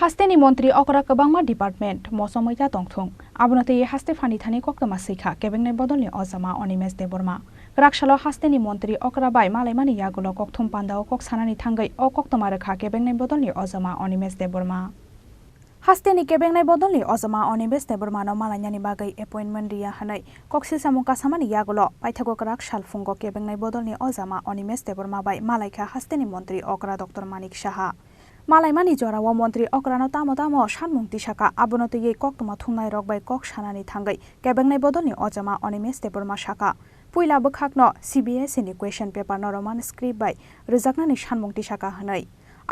Hastephani মন্ত্রী অকরা Kwbangma department Mochomwi Taton Thung Abonotwiwi Hastephani Thani Koktwma Swikha Kwbangma বদলনি অজামা Animesh Debbarma Grakshalo Hastephani মন্ত্রী অকরা bai malaimani yagulo Koktwm pandao kokshanani thangai o Koktwma rekha Kwbangma বদলনি অজামা Animesh Debbarma Hastephani Kwbangma বদলনি অজামা Animesh Debbarma no malainani bagai appointment riya hanai koksisamo kasamani yagulo paithago Grakshal fungo Kwbangma বদলনি অজামা Animesh Debbarma bai malaikha Hastephani মন্ত্রী অকরা Dr. Manik Saha Malaimani jorawo মন্ত্রী অকরানো তামো সানমুংতি শাখা Abonotwiwi Koktwma thungnai rok bai kok sanani thangai Kwbangma বদলনি অজামা Animesh Debbarma শাখা puila bwkhakno CBSE ni question paper no roman script bai rwjaknani sanmungti শাখা hanai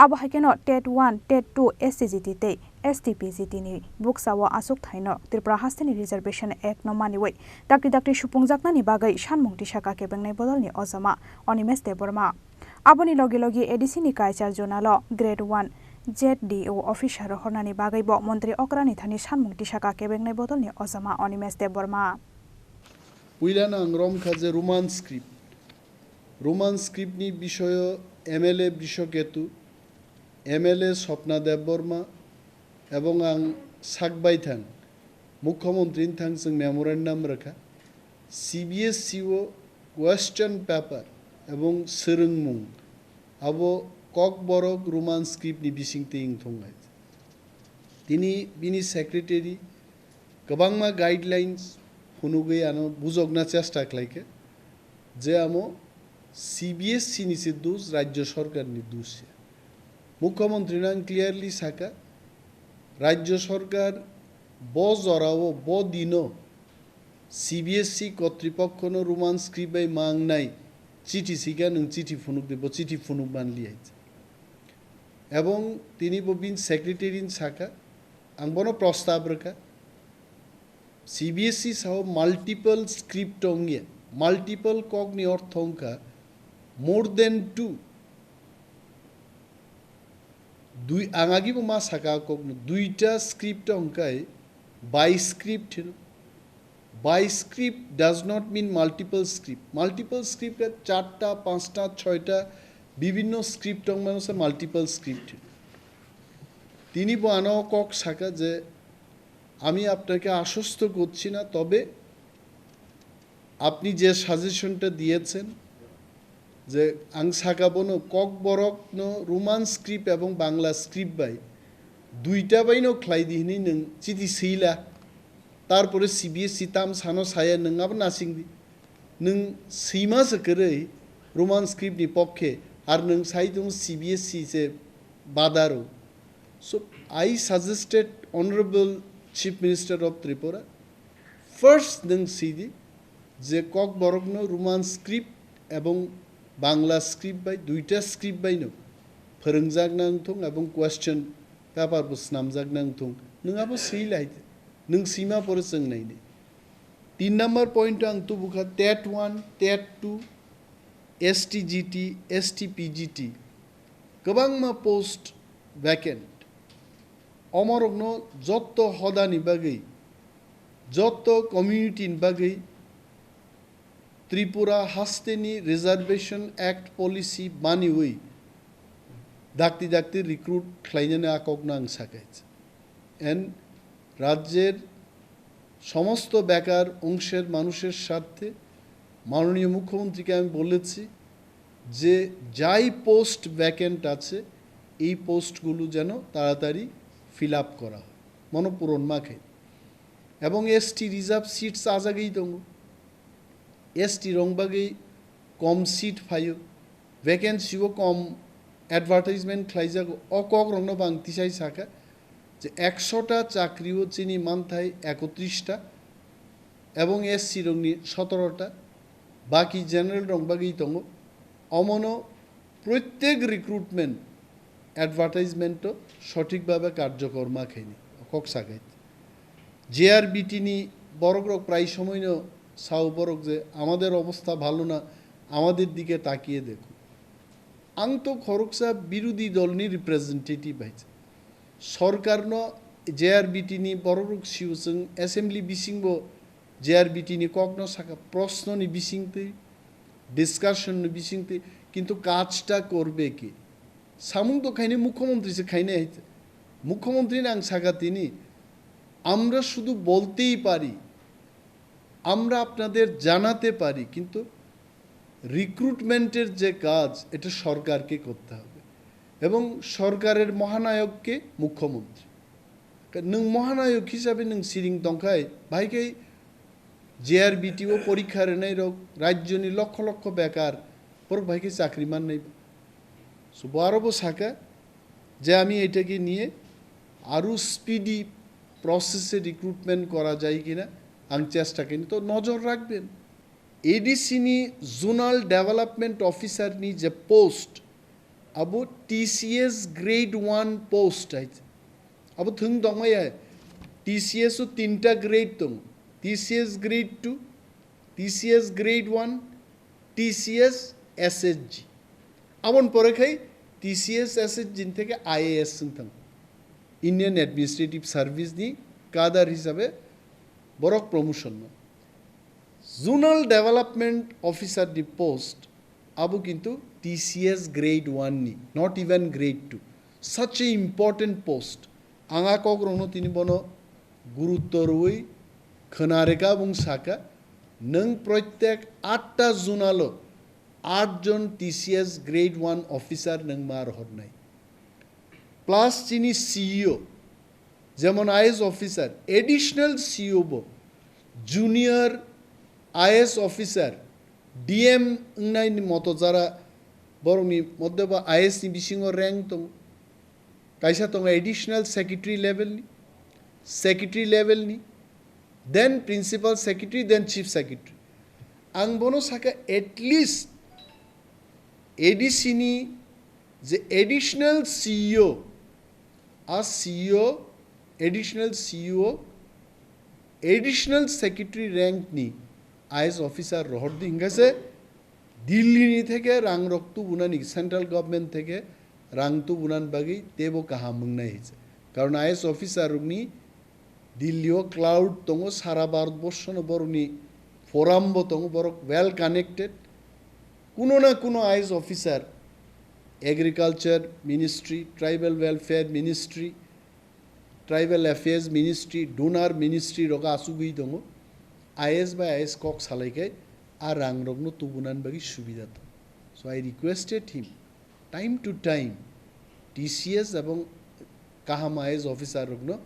abo haikeno TET 1 TET 2 STGT te STPGT ni buksawo asuk thaino Tripura Hastephani Reservation Act no maniwai dakti supungjaknani bagai sanmungti শাখা Kwbangma বদলনি অজামা Animesh Debbarma Aboni logi ADC ni kaisar jonalo grade 1 ZDO officer hornani bagaibo মন্ত্রী অকরানি Thani sanmungti শাখা Kwbangma বদলনি অজামা Animesh Debbarma Puilana angrom khaje Roman script ni bishoyo MLA Bishoketu MLA Swapna Debbarma ebong ang sakbai thang Mochomwi thang sing memorandum rakha CBSE o question paper এবং serengmung abo kok borok roman script ni bisingte ingthongai tini bini secretary Kwbangma guidelines hunugei ano bujogna chesta khlaike je amo CBSE ni se dus rajya sarkar ni dus Mochomwi nan clearly saka rajya sarkar bo jorao bo dino CBSE kotripokhono roman script bai mang nai চিঠি সিগা নং চিঠি ফুনুক দেব চিঠি ফুনুক বানলি আইছে এবং তিনি bobbin সেক্রেটারিন শাখা আংবনো প্রস্তাব রাখা CBSE সহ মাল্টিপল স্ক্রিপ্ট অঙ্গে মাল্টিপল কগনি অর্থ অঙ্কা মোর দেন 2 দুই আঙাগিব মা শাখা কগনো দুইটা স্ক্রিপ্ট অঙ্কায় বাই script By script does not mean multiple script. Multiple script ka 4টা 5টা 6টা বিভিন্ন script অংশে multiple script. তিনি বানো কক শাখা যে আমি আপনাকে আশ্বস্ত করছি না তবে আপনি যে সাজেশনটা দিয়েছেন যে আং শাখা বনো কক বরক নো রোমান স্ক্রিপ্ট এবং বাংলা স্ক্রিপ্ট বাই দুইটা বাইনো খ্লাই দিহিনি নং চিঠি সেইলা তারপরে CBSE তাম সানো সায়া নङाबो নাসিংদি নং সীমা সকরে রোমান স্ক্রিপ্ট নি পক্ষে আর নং সাইদং CBSE সে বাদারো so I suggested honourable chief minister of Tripura first নং সিদি যে কক বরকনো রোমান স্ক্রিপ্ট এবং বাংলা স্ক্রিপ্ট বাই দুইটা স্ক্রিপ্ট বাইনো ফরংজাক নাংথং এবং কোয়েশ্চন পেপার বসনামজাক নাংথং নङाबो সেইলাই नों सीमा पर जोंनाय 3 नम्बर पॉइंट आं तो बुखा TET 1 TET 2 STGT STPGT Kwbangma post vacant अमरगनो जत्तो हदानि बागै जत्तो कम्युनिटी बागै Tripura Hastephani reservation act policy बानिवै दाक्ति रिक्रुट खालायनो आकगना आं साकायच एंड রাজ্যের সমস্ত বেকার অংশের মানুষের স্বার্থে মাননীয় মুখ্যমন্ত্রীকে আমি বলেছি যে যাই পোস্ট ভ্যাকেন্ট আছে এই পোস্টগুলো যেন তাড়াতাড়ি ফিল আপ করা হয় মনপূরণ মাখে এবং ST রিজার্ভ সিটস আজাগেই দङ ST রংবাগেই কম সিট ফাইও ভ্যাকেন্সিও কম অ্যাডভার্টাইজমেন্ট খাইজাগো অকক রংনো বাংতিসাই শাখা যে 100টা চাকরিও চিনি মানথাই 31টা এবং SC রংনি 17টা বাকি জেনারেল রংবাগেই দङ অমনো প্রত্যেক রিক্রুটমেন্ট অ্যাডভার্টাইজমেন্টও সঠিকভাবে কার্যকর মাখেনি কক সাগাই JRBT নি বড়গ্রক প্রায় সময়নো সাউ বড়ক যে আমাদের অবস্থা ভালো না আমাদের দিকে তাকিয়ে দেখো আং তো খরকসা বিরোধী দলনি রিপ্রেজেন্টেটিভ হইছে सरकारनो JRBT नि बररुक सिउजों एसेम्बली बिसिंबो JRBT नि कगनो साका प्रश्न नि बिसिंते डिसकाशन नि बिसिंते किन्तु काजटा करबे कि सामुं तो खाइने मुख्यमंत्री से खाइने মুখ্যমন্ত্রী নাং সাকা তিনি আমরা শুধু বলতেই পারি, আমরা আপনাদের জানাতে পারি, কিন্তু রিক্রুটমেন্টের যে কাজ এটা সরকারকে করতে হবে এবং সরকারের মহানায়ককে মুখ্যমন্ত্রী। নং মহানায়ক হিসাবে নং সিরিং দংখাই ভাইকে জেআরবিটিও পরীক্ষার নেই রোগ রাজ্যনি লক্ষ লক্ষ বেকার পর ভাইকে চাকরি মান নেই আরবো সাকা যে আমি এটাকে নিয়ে আরও স্পিডি প্রসেসে রিক্রুটমেন্ট করা যায় কিনা আং চেষ্টা করি তো নজর রাখবেন। এডিসিনি জোনাল ডেভেলপমেন্ট অফিসার নি যে পোস্ট আবু টিসিএস গ্রেড 1 পোস্ট আছে अब थुंग दंगाय टीसीएस 3टा ग्रेड दं TCS grade 2 TCS grade 1 TCS SSG अबन परेखाय टीसीएस एसएसजी থেকে आईएएस थं इंडियन एडमिनिस्ट्रेटिव सार्विस नि कादार हिसाबे बरक प्रमोशन जोनल डेवलपमेंट ऑफिसर नि पोस्ट आबो किन्तु टीसीएस ग्रेड 1 नि not even grade 2 such a important post आंगा कग्रनो तिनी बनो गुरुत्व रुई खनारेका बुं साका नंग प्रत्येक 8टा जुनालो 8 जन टीसीएस ग्रेड 1 ऑफिसर नंग मार हरनाय प्लस चिनी सीईओ जेमन आईएएस ऑफिसर एडिशनल सीईओ बो junior IAS officer DM nine मतो जारा बरंनि मध्य बा आईएएस नि बिसिङो रैंक दं कैसा तो एडिशनल सेक्रेटरी लेवल नी then principal secretary then chief secretary आं बनो साका एटलिस्ट एडीसी नी जे एडिशनल सीईओ आ CEO additional CEO additional secretary rank नी आईएएस ऑफिसर रहर दिंगासे दिल्ली नी थेके रांग रक्तु बुनानी सेंट्रल गवर्नमेंट थेके रांग तो बुनान बागी तेबो कहा मंगनाय हिज कारण आईएएस ऑफिसर रुगनी दिल्लीओ क्लाउड तंगो सारा भारतबर्षनो बरनि फोरामबो तंगो बर वेल कानेक्टेड कुनो ना कुनो IAS officer agriculture ministry tribal welfare ministry tribal affairs ministry DoNER ministry रगा आसुगुई दंगो आईएएस बा आईएएस कक सालायखाय आ रांग रगनो तुबुनान बागी सुबिदा दं so I requested him time to time TCS एवं काहाम आईएएस ऑफिसर रुग्नो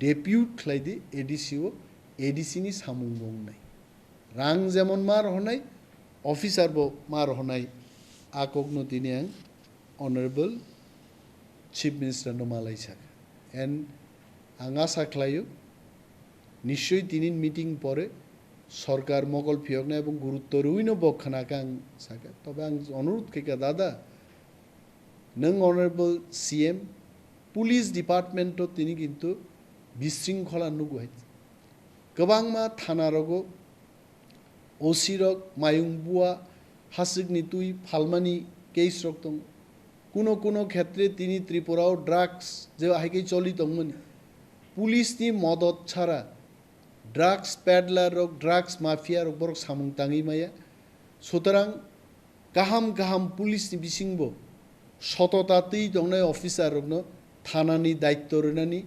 डेप्यूट खलाइदि एडीसीओ एडीसी नि सामुं बंनाय रां जेमन मार होनाय ऑफिसर बो मार होनाय आकगनो तिनि आं ऑनरेबल चीफ मिनिस्टर नो मालाय साक एंड आं आशा खालायो निश्चय तिनि मीटिंग परे सरकार मगल फियगना एवं गुरुत्व रुइनो बखनाका आं साका तबे आं अनुरोध केका दादा नों ऑनरेबल सीएम पुलिस डिपार्टमेंट तिनी किन्तु बिशृंखला नुगुहाय गोबांमा थाना रगो ओसी रग मायुंगबुआ हासिगनि तुई फालमानी केस रग दं कुनो कुनो क्षेत्रे तिनी त्रिपुराओ ड्राग्स जे हाइकै चलि दंमोन पुलिसनि मदद छाड़ा ड्राग्स पेडलार रग ड्राग्स माफिया रग बरक सामुं ताङै माया सुतरां गाहाम गाहाम पुलिसनि बिसिंबो सतताती दंनाय अफिसार रगनो थानानि दायित्व रनानि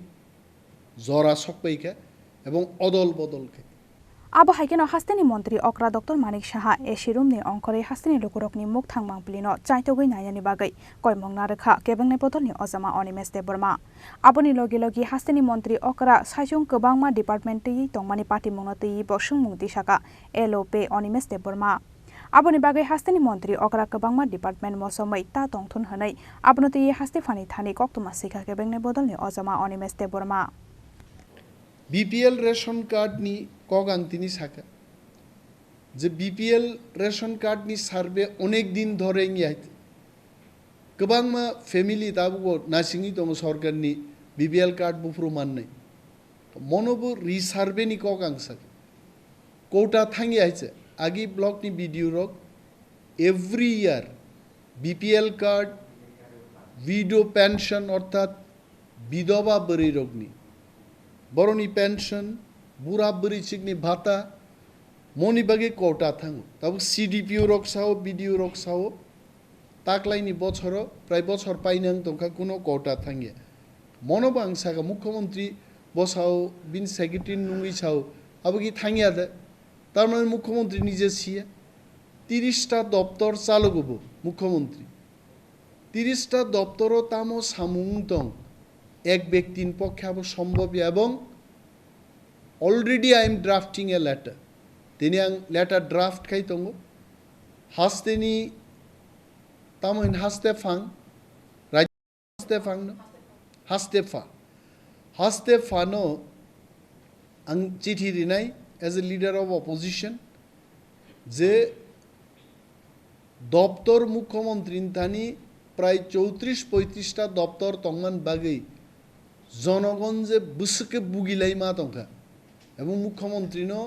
जरा सकबायखा एवं अदल बदलखा आबो हाइकेनो हास्तेनि मंत्री अक्रा डॉक्टर मानिक साहा एशिरुमनि अंकरे हास्तेनि लोकरकनि मुख थांमांप्लिनो चाइतोगै नायानि बागै कयमंना रेखा केबंनाय बदलनि अजामा अनिमेश देबबर्मा आबोनि लगे लगे हास्तेनि मंत्री अक्रा साइजों गोबांमा डिपार्टमेंटनि तंमानि पार्टी मंगनति बसुं मुंगति साका एलओपे अनिमेश देबबर्मा आबोनि बागै हास्तेनि मंत्री अक्रा गोबांमा डिपार्टमेंट मसमै तातन थुन हनै आबोनोति हास्तेफानि थानि कोक्तमा सिखा केबंनाय बदलनि अजामा Animesh Debbarma BPL ration card नि कगां तिनी साका जे बीपीएल रेशन कार्ड नि सार्वे अनेक दिन धरे यात गोबांमा फेमिली दाबो नासिङि दङ सरकारनि बीपीएल कार्ड बुफ्रु माननाय मनोबो रिसार्वे नि कगां साका कोटा थांगि आइছে आगी ब्लॉक नि वीडियो रक every year BPL card window pension अर्थात विधवा बरी रोगनी बरनी पेंशन बुरा बरी चिकनी भाता मनी बागे कोटा थांगो तब सीडीपीओ रक्साओ बीडीओ रक्साओ ताकलाइनि बछर प्राय बछर पाइनां दंखा कुनो कोटा थांगिया মনোবাং সাকা মুখ্যমন্ত্রী বসাও বিন সেক্রেটারি নুঙ্গি ছাও আবার কি থাঙ্গিয়া দেয় তার মানে মুখ্যমন্ত্রী নিজে ছিয়া 30টা দপ্তর চালু করব মুখ্যমন্ত্রী 30টা দপ্তরও তামো সামুং দং এক ব্যক্তির পক্ষে আবার সম্ভব এবং already I am drafting a letter তিনি আং লেটার ড্রাফট খাই দङ হাস্তেনি তামহিন হাস্তেফাং রাজ্য হাস্তেফাং হাস্তেফানো आं चिठी लिरनाय as a leader of opposition जे दप्तर मुख्यमंत्री थानी प्राय 34-35टा दप्तर तंगमान बागै जनगण जे बुसके बुगिलाई मा तंखा एवं मुख्यमंत्री नो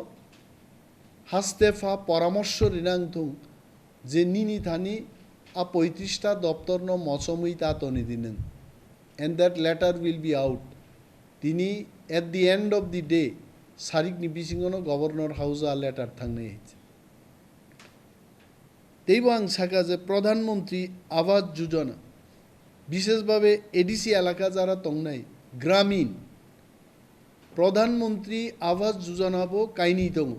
हास्तेफा परामर्श रिनां थुं जे निनी थानी आ 35टा दप्तर नो मोचमwi तातोनि दिनों and that letter will be out তিনি at the end of the day সারিকনি বিসিংনো গভর্নর হাউসে লেটার থাকনে তেইব আং সাকা যে প্রধানমন্ত্রী আবাস যোজনা বিশেষভাবে এডিসি এলাকা যারা তংনাই গ্রামীণ প্রধানমন্ত্রী আবাস যোজনাবো কাইনি দङ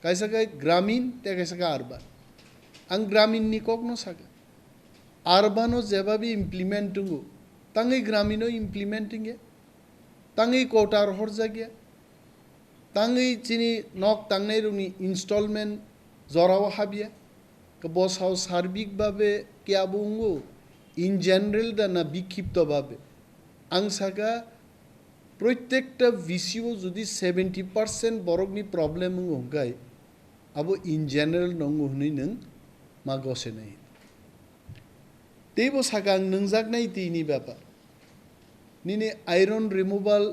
কাইসাকাই গ্রামীণ তে কাইসাকা আরবান আং গ্রামীণনি কখনো সাকা আরবানও যেভাবে ইমপ্লিমেন্ট দङ তাঙ্গै গ্রামীণও ইমপ্লিমেন্টিং এ तांगै कोटार हर जागिया तांगै चिनी नक तांगनाय रुनि इनस्टलमेंट जराव हाबिया बस हाउ सार्बिक भावे क्या बुंगो इन जनरल दाना विक्षिप्त भावे आं साका प्रत्येकटा विषय जुदि 70% बरकनि प्रब्लेम होगाय आबो इन जनरल नंगो हनै नों मा गसे नाय तेबो साका नोंजागनाय तिनि ब्यापार निने आयरन रिमूवल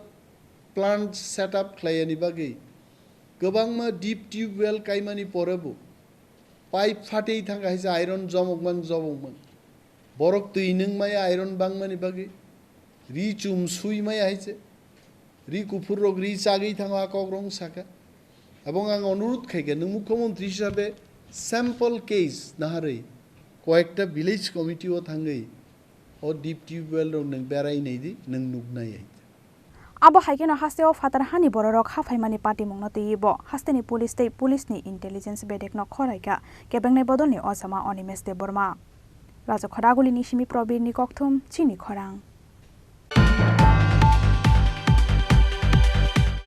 प्लांट सेटअप खालायनि बागै गोबांमा डीप ट्यूबवेल कायमानि परेबो पाइप फाटै थांगायजा आयरन जमगमन बरक तैनों माया आयरन बांगमानि बागै रि चुम सुई माया हाइसे रि कुफुर रग रि चागै थांगा कग्रं साका এবং आं अनुरोध खाइगे नों मुख्यमंत्री हिसाबै सैम्पल केस नाहारै कयेकटा विलेज कमिटिओ थांगै और डीप ट्यूबवेल नों बेरायनायदि नों नुगनाय Abo haikeno hasteo Hastephani bororok hafaimani party mongnote ibo hasteni pulisni intelligence bedekno khoraika Kwbangma bodolni osama Animesh Debbarma Raja Khoraguli nishimi probirni Koktwma Chini Khorang